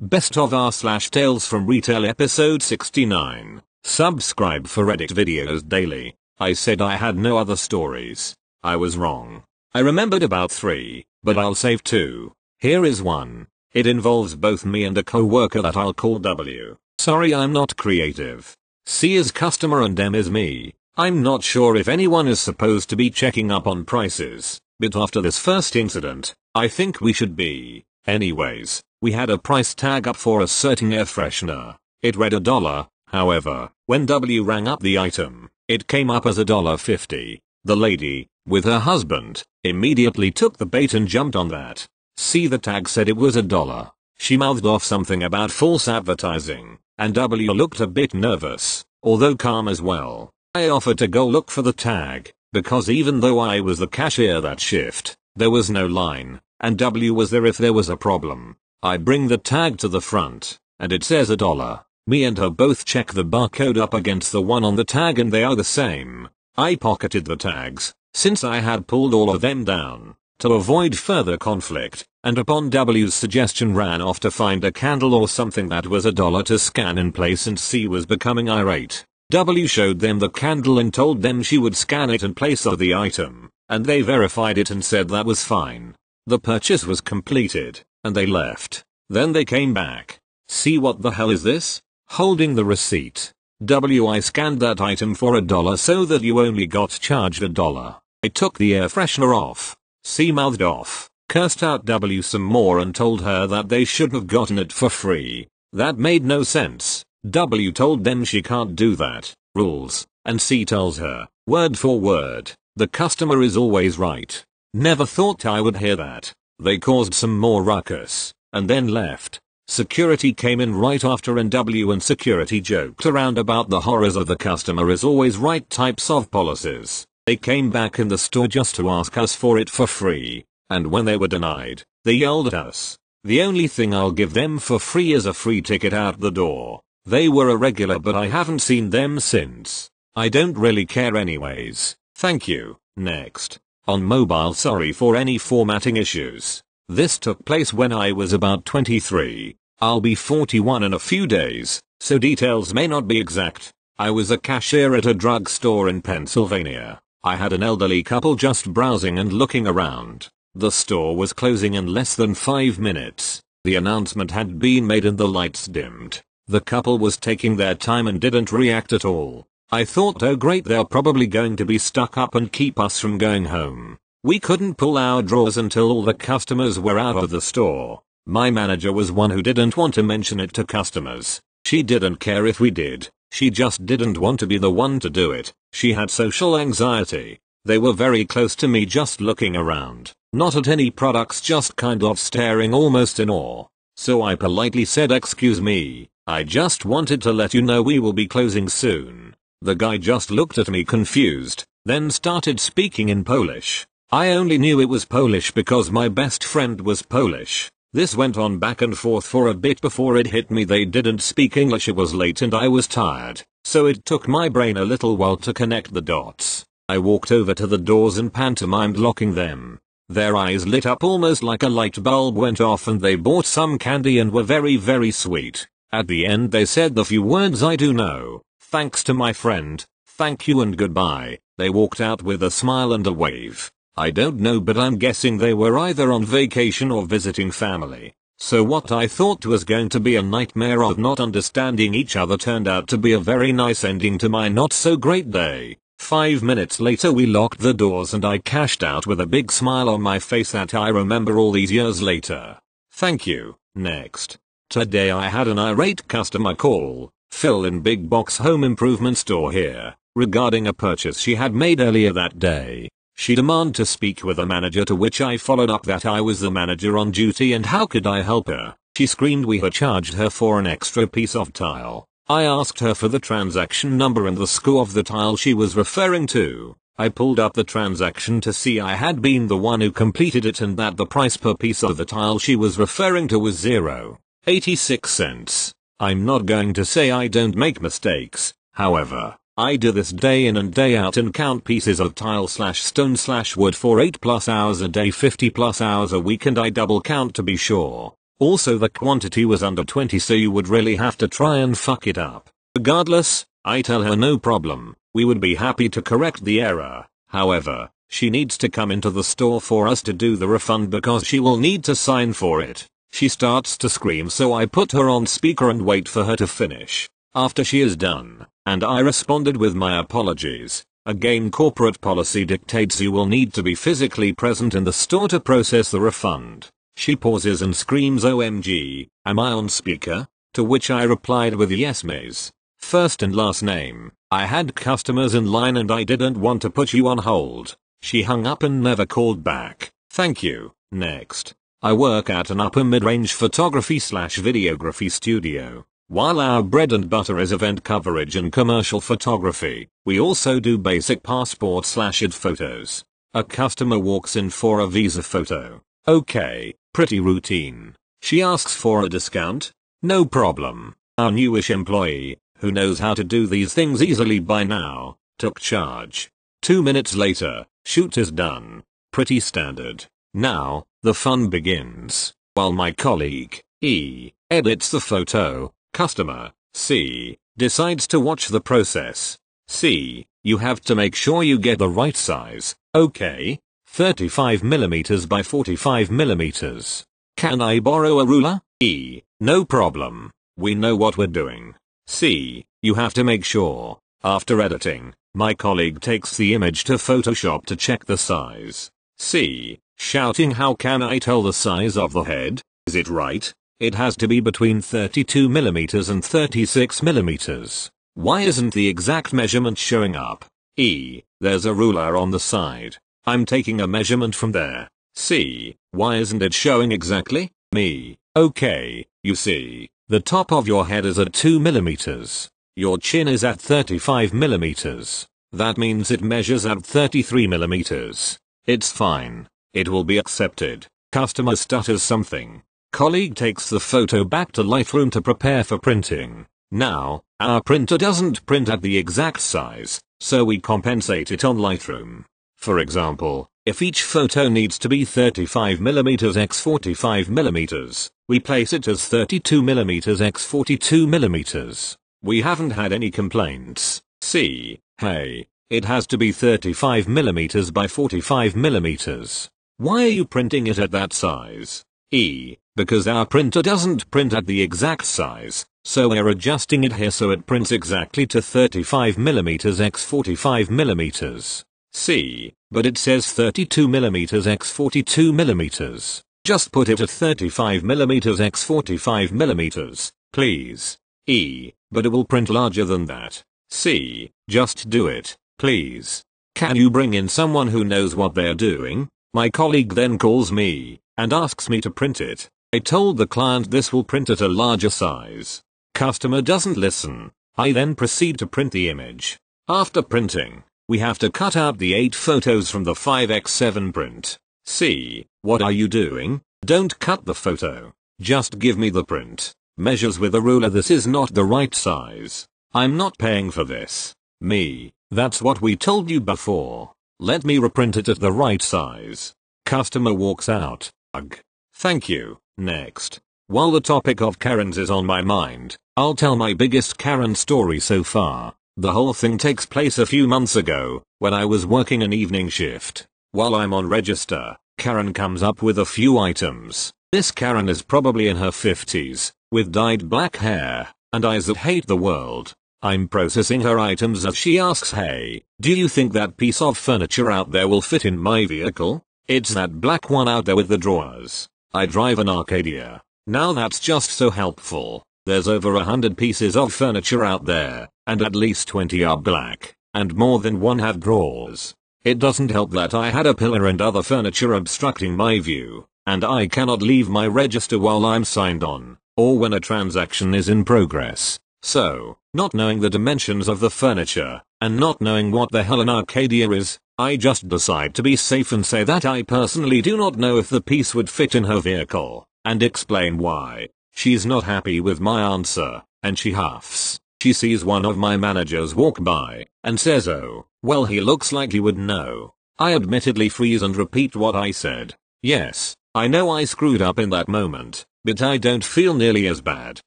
Best of r/Tales from Retail episode 69. Subscribe for Reddit videos daily. I said I had no other stories. I was wrong. I remembered about 3, but I'll save 2. Here is one. It involves both me and a co-worker that I'll call W. Sorry, I'm not creative. C is customer and M is me. I'm not sure if anyone is supposed to be checking up on prices, but after this first incident, I think we should be. Anyways, we had a price tag up for a certain air freshener. It read $1. However, when W rang up the item, it came up as $1.50. The lady, with her husband, immediately took the bait and jumped on that. See, the tag said it was $1. She mouthed off something about false advertising, and W looked a bit nervous, although calm as well. I offered to go look for the tag, because even though I was the cashier that shift, there was no line, and W was there if there was a problem. I bring the tag to the front, and it says $1. Me and her both check the barcode up against the one on the tag and they are the same. I pocketed the tags, since I had pulled all of them down, to avoid further conflict, and upon W's suggestion ran off to find a candle or something that was $1 to scan in place, and C was becoming irate. W showed them the candle and told them she would scan it in place of the item, and they verified it and said that was fine. The purchase was completed, and they left. Then they came back. See, what the hell is this? Holding the receipt. W, I scanned that item for $1 so that you only got charged $1. I took the air freshener off. C mouthed off, cursed out W some more and told her that they should have gotten it for free. That made no sense. W told them she can't do that. Rules. And C tells her, word for word, the customer is always right. Never thought I would hear that. They caused some more ruckus, and then left. Security came in right after, and W and security joked around about the horrors of the customer is always right types of policies. They came back in the store just to ask us for it for free, and when they were denied, they yelled at us. The only thing I'll give them for free is a free ticket out the door. They were a regular, but I haven't seen them since. I don't really care anyways. Thank you. Next. On mobile, sorry for any formatting issues. This took place when I was about 23. I'll be 41 in a few days, so details may not be exact. I was a cashier at a drugstore in Pennsylvania. I had an elderly couple just browsing and looking around. The store was closing in less than 5 minutes. The announcement had been made and the lights dimmed. The couple was taking their time and didn't react at all. I thought, oh great, they're probably going to be stuck up and keep us from going home. We couldn't pull our drawers until all the customers were out of the store. My manager was one who didn't want to mention it to customers. She didn't care if we did. She just didn't want to be the one to do it. She had social anxiety. They were very close to me, just looking around. Not at any products, just kind of staring almost in awe. So I politely said, excuse me, I just wanted to let you know we will be closing soon. The guy just looked at me confused, then started speaking in Polish. I only knew it was Polish because my best friend was Polish. This went on back and forth for a bit before it hit me they didn't speak English. It was late and I was tired, so it took my brain a little while to connect the dots. I walked over to the doors and pantomimed locking them. Their eyes lit up almost like a light bulb went off, and they bought some candy and were very sweet. At the end they said the few words I do know. Thanks to my friend, thank you and goodbye. They walked out with a smile and a wave. I don't know, but I'm guessing they were either on vacation or visiting family. So what I thought was going to be a nightmare of not understanding each other turned out to be a very nice ending to my not so great day. 5 minutes later we locked the doors and I cashed out with a big smile on my face that I remember all these years later. Thank you. Next. Today I had an irate customer call. Phil in big box home improvement store here, regarding a purchase she had made earlier that day. She demanded to speak with a manager, to which I followed up that I was the manager on duty and how could I help her. She screamed we had charged her for an extra piece of tile. I asked her for the transaction number and the score of the tile she was referring to. I pulled up the transaction to see I had been the one who completed it and that the price per piece of the tile she was referring to was $0.86. I'm not going to say I don't make mistakes, however, I do this day in and day out and count pieces of tile/stone/wood for 8+ hours a day, 50+ hours a week, and I double count to be sure. Also the quantity was under 20, so you would really have to try and fuck it up. Regardless, I tell her no problem, we would be happy to correct the error. However, she needs to come into the store for us to do the refund because she will need to sign for it. She starts to scream, so I put her on speaker and wait for her to finish. After she is done, and I responded with my apologies. Again, corporate policy dictates you will need to be physically present in the store to process the refund. She pauses and screams, OMG, am I on speaker? To which I replied with yes miss. First and last name. I had customers in line and I didn't want to put you on hold. She hung up and never called back. Thank you. Next. I work at an upper mid-range photography/videography studio. While our bread and butter is event coverage and commercial photography, we also do basic passport/ID photos. A customer walks in for a visa photo. Okay, pretty routine. She asks for a discount? No problem. Our newish employee, who knows how to do these things easily by now, took charge. 2 minutes later, shoot is done. Pretty standard. Now, the fun begins. While my colleague, E, edits the photo, customer, C, decides to watch the process. C, you have to make sure you get the right size. Okay, 35mm by 45mm. Can I borrow a ruler? E, no problem. We know what we're doing. C, you have to make sure. After editing, my colleague takes the image to Photoshop to check the size. C, shouting, how can I tell the size of the head? Is it right? It has to be between 32mm and 36mm. Why isn't the exact measurement showing up? E, there's a ruler on the side. I'm taking a measurement from there. C, why isn't it showing exactly? Me, okay, you see, the top of your head is at 2mm. Your chin is at 35mm. That means it measures at 33mm. It's fine. It will be accepted. Customer stutters something. Colleague takes the photo back to Lightroom to prepare for printing. Now, our printer doesn't print at the exact size, so we compensate it on Lightroom. For example, if each photo needs to be 35mm x 45mm, we place it as 32mm x 42mm. We haven't had any complaints. C, hey, it has to be 35mm by 45mm. Why are you printing it at that size? E, because our printer doesn't print at the exact size, so we're adjusting it here so it prints exactly to 35mm x 45mm. C, but it says 32mm x 42mm. Just put it at 35mm x 45mm, please. E, but it will print larger than that. C, just do it, please. Can you bring in someone who knows what they're doing? My colleague then calls me and asks me to print it. I told the client this will print at a larger size. Customer doesn't listen. I then proceed to print the image. After printing, we have to cut out the 8 photos from the 5x7 print. C, what are you doing? Don't cut the photo. Just give me the print. Measures with a ruler, this is not the right size. I'm not paying for this. Me, that's what we told you before. Let me reprint it at the right size. Customer walks out. Ugh. Thank you. Next. While the topic of Karens is on my mind, I'll tell my biggest Karen story so far. The whole thing takes place a few months ago, when I was working an evening shift. While I'm on register, Karen comes up with a few items. This Karen is probably in her 50s, with dyed black hair, and eyes that hate the world. I'm processing her items as she asks, hey, do you think that piece of furniture out there will fit in my vehicle? It's that black one out there with the drawers. I drive an Arcadia. Now that's just so helpful. There's over 100 pieces of furniture out there, and at least 20 are black, and more than one have drawers. It doesn't help that I had a pillar and other furniture obstructing my view, and I cannot leave my register while I'm signed on, or when a transaction is in progress. So, not knowing the dimensions of the furniture, and not knowing what the hell an Arcadia is, I just decide to be safe and say that I personally do not know if the piece would fit in her vehicle, and explain why. She's not happy with my answer, and she huffs. She sees one of my managers walk by, and says, oh, well, he looks like he would know. I admittedly freeze and repeat what I said. Yes, I know I screwed up in that moment. but I don't feel nearly as bad,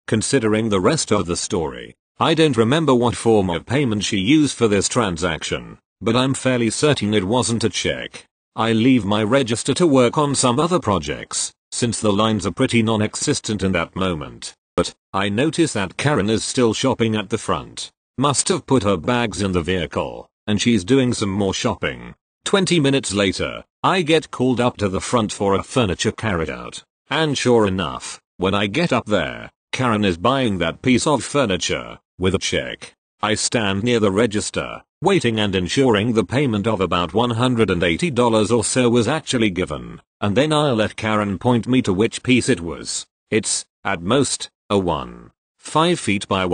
considering the rest of the story. I don't remember what form of payment she used for this transaction, but I'm fairly certain it wasn't a check. I leave my register to work on some other projects, since the lines are pretty non-existent in that moment. But I notice that Karen is still shopping at the front. Must have put her bags in the vehicle, and she's doing some more shopping. 20 minutes later, I get called up to the front for a furniture carry out. And sure enough, when I get up there, Karen is buying that piece of furniture, with a check. I stand near the register, waiting and ensuring the payment of about $180 or so was actually given, and then I'll let Karen point me to which piece it was. It's, at most, a 5 feet by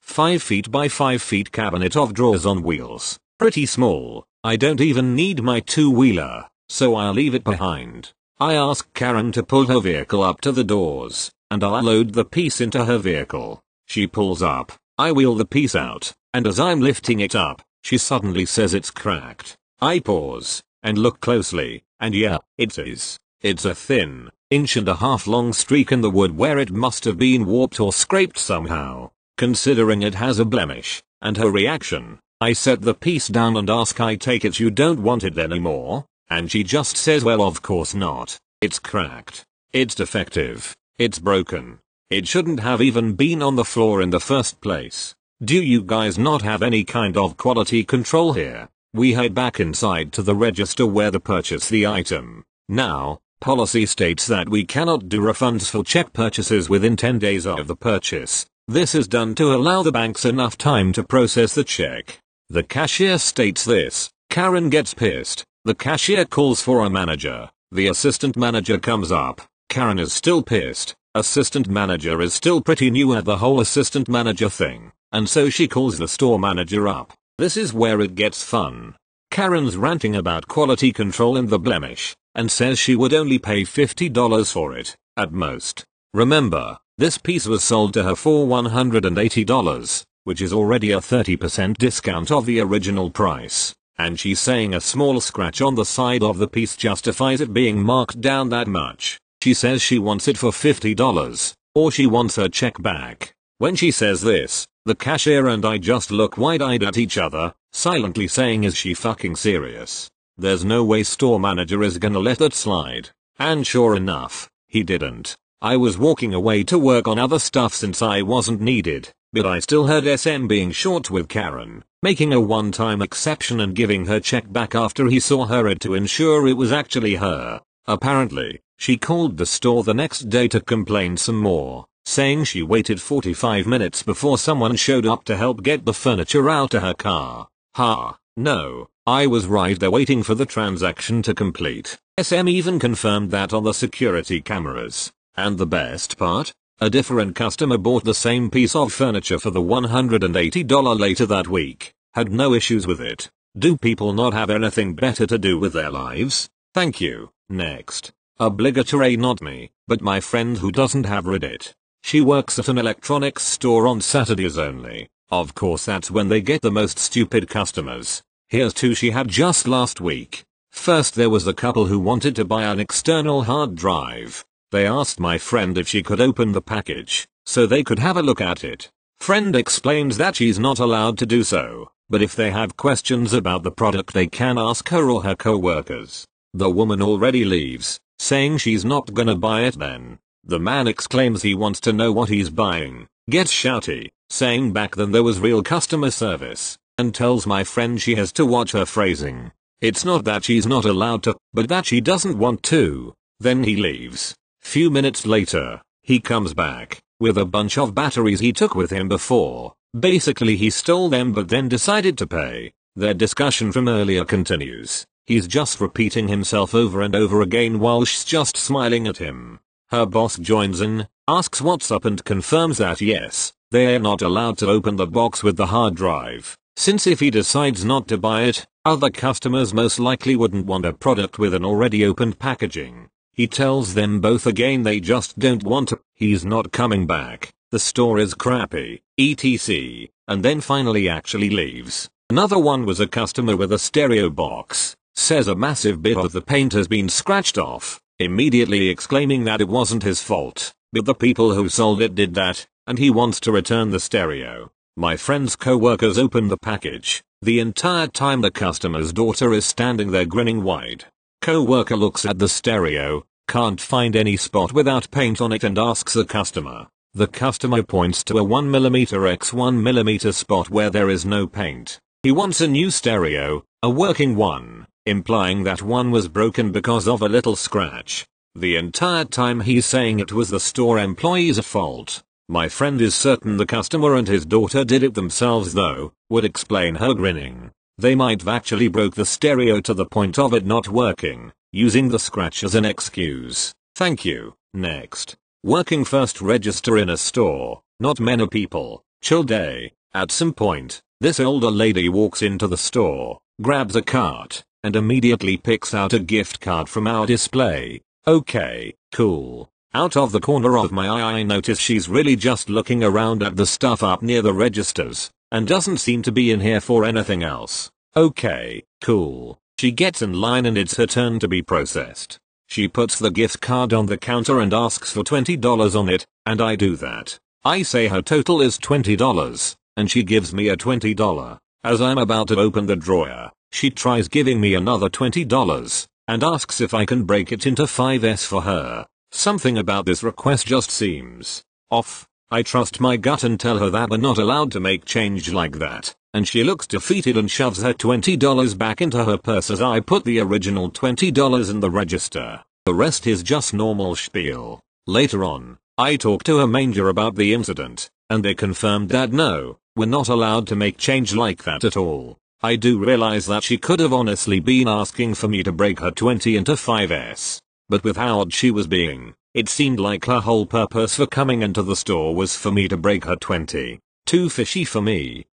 5 feet by 5 feet cabinet of drawers on wheels. Pretty small. I don't even need my two-wheeler, so I'll leave it behind. I ask Karen to pull her vehicle up to the doors, and I'll load the piece into her vehicle. She pulls up, I wheel the piece out, and as I'm lifting it up, she suddenly says it's cracked. I pause, and look closely, and yeah, it is. It's a thin, 1.5 inch long streak in the wood where it must have been warped or scraped somehow. Considering it has a blemish, and her reaction, I set the piece down and ask, I take it you don't want it anymore? And she just says, well, of course not. It's cracked. It's defective. It's broken. It shouldn't have even been on the floor in the first place. Do you guys not have any kind of quality control here? We head back inside to the register where to purchase the item. Now, policy states that we cannot do refunds for check purchases within 10 days of the purchase. This is done to allow the banks enough time to process the check. The cashier states this. Karen gets pissed. The cashier calls for a manager. The assistant manager comes up. Karen is still pissed. Assistant manager is still pretty new at the whole assistant manager thing, and so she calls the store manager up. This is where it gets fun. Karen's ranting about quality control and the blemish, and says she would only pay $50 for it, at most. Remember, this piece was sold to her for $180, which is already a 30% discount of the original price. And she's saying a small scratch on the side of the piece justifies it being marked down that much. She says she wants it for $50, or she wants her check back. When she says this, the cashier and I just look wide-eyed at each other, silently saying, is she fucking serious? There's no way store manager is gonna let that slide. And sure enough, he didn't. I was walking away to work on other stuff since I wasn't needed, but I still heard SM being short with Karen, making a one-time exception and giving her check back after he saw her to ensure it was actually her. Apparently, she called the store the next day to complain some more, saying she waited 45 minutes before someone showed up to help get the furniture out to her car. Ha, no, I was right there waiting for the transaction to complete. SM even confirmed that on the security cameras. And the best part? A different customer bought the same piece of furniture for the $180 later that week. Had no issues with it. Do people not have anything better to do with their lives? Thank you. Next. Obligatory, not me, but my friend who doesn't have Reddit. She works at an electronics store on Saturdays only. Of course that's when they get the most stupid customers. Here's two she had just last week. First, there was a couple who wanted to buy an external hard drive. They asked my friend if she could open the package, so they could have a look at it. Friend explains that she's not allowed to do so, but if they have questions about the product they can ask her or her co-workers. The woman already leaves, saying she's not gonna buy it then. The man exclaims he wants to know what he's buying, gets shouty, saying back then there was real customer service, and tells my friend she has to watch her phrasing. It's not that she's not allowed to, but that she doesn't want to. Then he leaves. Few minutes later, he comes back, with a bunch of batteries he took with him before. Basically he stole them but then decided to pay. Their discussion from earlier continues. He's just repeating himself over and over again while she's just smiling at him. Her boss joins in, asks what's up and confirms that yes, they are not allowed to open the box with the hard drive, since if he decides not to buy it, other customers most likely wouldn't want a product with an already opened packaging. He tells them both again they just don't want to. He's not coming back. The store is crappy, etc. And then finally actually leaves. Another one was a customer with a stereo box. Says a massive bit of the paint has been scratched off, immediately exclaiming that it wasn't his fault. but the people who sold it did that, and he wants to return the stereo. My friend's co-workers open the package. The entire time the customer's daughter is standing there grinning wide. Co-worker looks at the stereo, can't find any spot without paint on it and asks the customer. The customer points to a 1mm x 1mm spot where there is no paint. He wants a new stereo, a working one, implying that one was broken because of a little scratch. The entire time he's saying it was the store employee's fault. My friend is certain the customer and his daughter did it themselves though, would explain her grinning. They might have actually broke the stereo to the point of it not working, using the scratch as an excuse. Thank you. Next. Working first register in a store, not many people, chill day. At some point, this older lady walks into the store, grabs a cart, and immediately picks out a gift card from our display. Okay, cool. Out of the corner of my eye I notice she's really just looking around at the stuff up near the registers, and doesn't seem to be in here for anything else. Okay, cool. She gets in line and it's her turn to be processed. She puts the gift card on the counter and asks for $20 on it, and I do that. I say her total is $20, and she gives me a $20. As I'm about to open the drawer, she tries giving me another $20, and asks if I can break it into 5s for her. Something about this request just seems off. I trust my gut and tell her that we're not allowed to make change like that, and she looks defeated and shoves her $20 back into her purse as I put the original $20 in the register. The rest is just normal spiel. Later on, I talked to her manager about the incident, and they confirmed that no, we're not allowed to make change like that at all. I do realize that she could have honestly been asking for me to break her 20 into 5s. But with how odd she was being, it seemed like her whole purpose for coming into the store was for me to break her 20. Too fishy for me.